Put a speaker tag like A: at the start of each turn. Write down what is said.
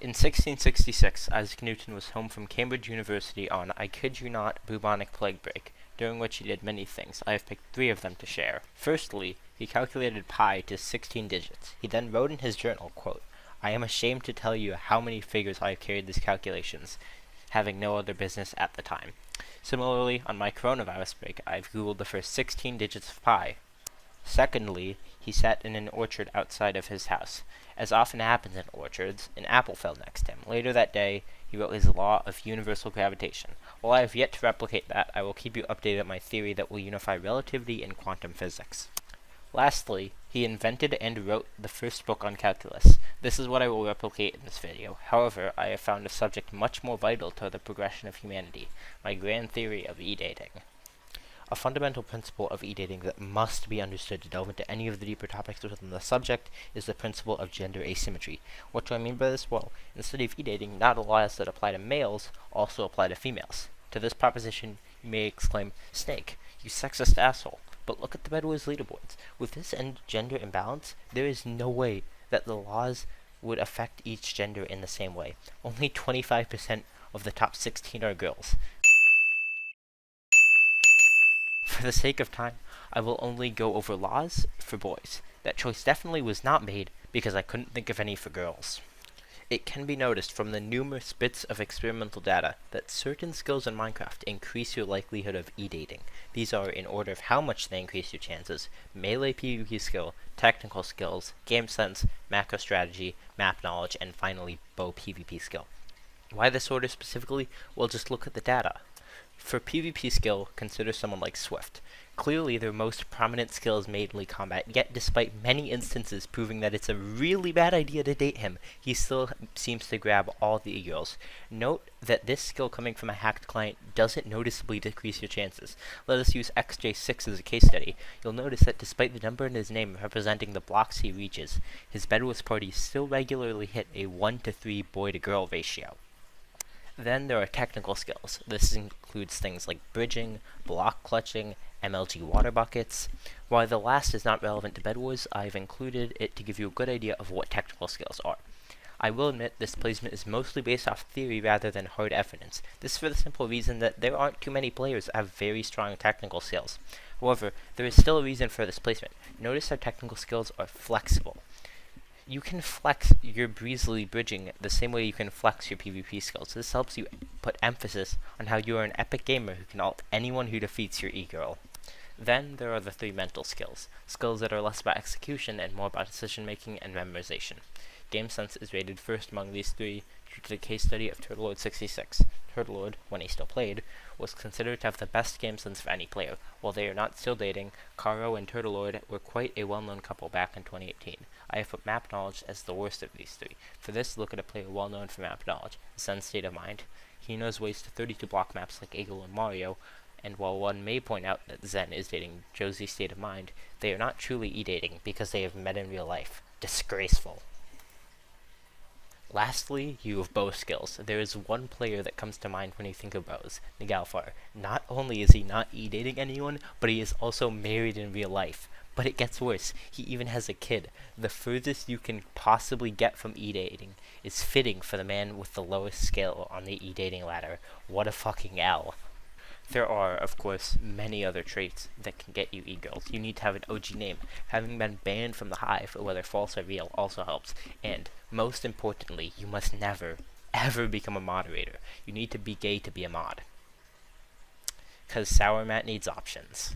A: In 1666, Isaac Newton was home from Cambridge University on, I kid you not, bubonic plague break, during which he did many things. I have picked 3 of them to share. Firstly, he calculated pi to 16 digits. He then wrote in his journal, quote, I am ashamed to tell you how many figures I have carried these calculations, having no other business at the time. Similarly, on my coronavirus break, I've googled the first 16 digits of pi. Secondly, he sat in an orchard outside of his house. As often happens in orchards, an apple fell next to him. Later that day, he wrote his law of universal gravitation. While I have yet to replicate that, I will keep you updated on my theory that will unify relativity and quantum physics. Lastly, he invented and wrote the first book on calculus. This is what I will replicate in this video. However, I have found a subject much more vital to the progression of humanity, my grand theory of e-dating. A fundamental principle of e-dating that must be understood to delve into any of the deeper topics within the subject is the principle of gender asymmetry. What do I mean by this? Well, in the study of e-dating, not all laws that apply to males also apply to females. To this proposition, you may exclaim, Snake, you sexist asshole. But look at the bedwars leaderboards. With this gender imbalance, there is no way that the laws would affect each gender in the same way. Only 25% of the top 16 are girls. For the sake of time, I will only go over laws for boys. That choice definitely was not made because I couldn't think of any for girls. It can be noticed from the numerous bits of experimental data that certain skills in Minecraft increase your likelihood of e-dating. These are, in order of how much they increase your chances: melee PvP skill, technical skills, game sense, macro strategy, map knowledge, and finally bow PvP skill. Why this order specifically? Well, just look at the data. For PvP skill, consider someone like Swift. Clearly, their most prominent skill is melee combat, yet despite many instances proving that it's a really bad idea to date him, he still seems to grab all the eGirls. Note that this skill coming from a hacked client doesn't noticeably decrease your chances. Let us use XJ6 as a case study. You'll notice that despite the number in his name representing the blocks he reaches, his bedwars parties still regularly hit a 1-to-3 boy-to-girl ratio. Then there are technical skills. This includes things like bridging, block clutching, MLG water buckets. While the last is not relevant to bedwars, I've included it to give you a good idea of what technical skills are. I will admit this placement is mostly based off theory rather than hard evidence. This is for the simple reason that there aren't too many players that have very strong technical skills. However, there is still a reason for this placement. Notice our technical skills are flexible. You can flex your breezily bridging the same way you can flex your PvP skills. This helps you put emphasis on how you are an epic gamer who can ult anyone who defeats your e-girl. Then there are the 3 mental skills, skills that are less about execution and more about decision making and memorization. Game sense is rated first among these 3 due to the case study of Turtlelord66. Turtlelord, when he still played, was considered to have the best game sense of any player. While they are not still dating, Caro and Turtlelord were quite a well-known couple back in 2018. I have put map knowledge as the worst of these 3. For this, look at a player well known for map knowledge, Zen's State of Mind. He knows ways to 32 block maps like Eagle and Mario, and while one may point out that Zen is dating Josie's State of Mind, they are not truly e-dating because they have met in real life. Disgraceful. Lastly, you have bow skills. There is one player that comes to mind when you think of bows, Nigalfar. Not only is he not e-dating anyone, but he is also married in real life. But it gets worse. He even has a kid. The furthest you can possibly get from e-dating is fitting for the man with the lowest skill on the e-dating ladder. What a fucking L. There are, of course, many other traits that can get you e-girls. You need to have an OG name. Having been banned from the hive, whether false or real, also helps. And, most importantly, you must never, ever become a moderator. You need to be gay to be a mod. 'Cause Sour Matt needs options.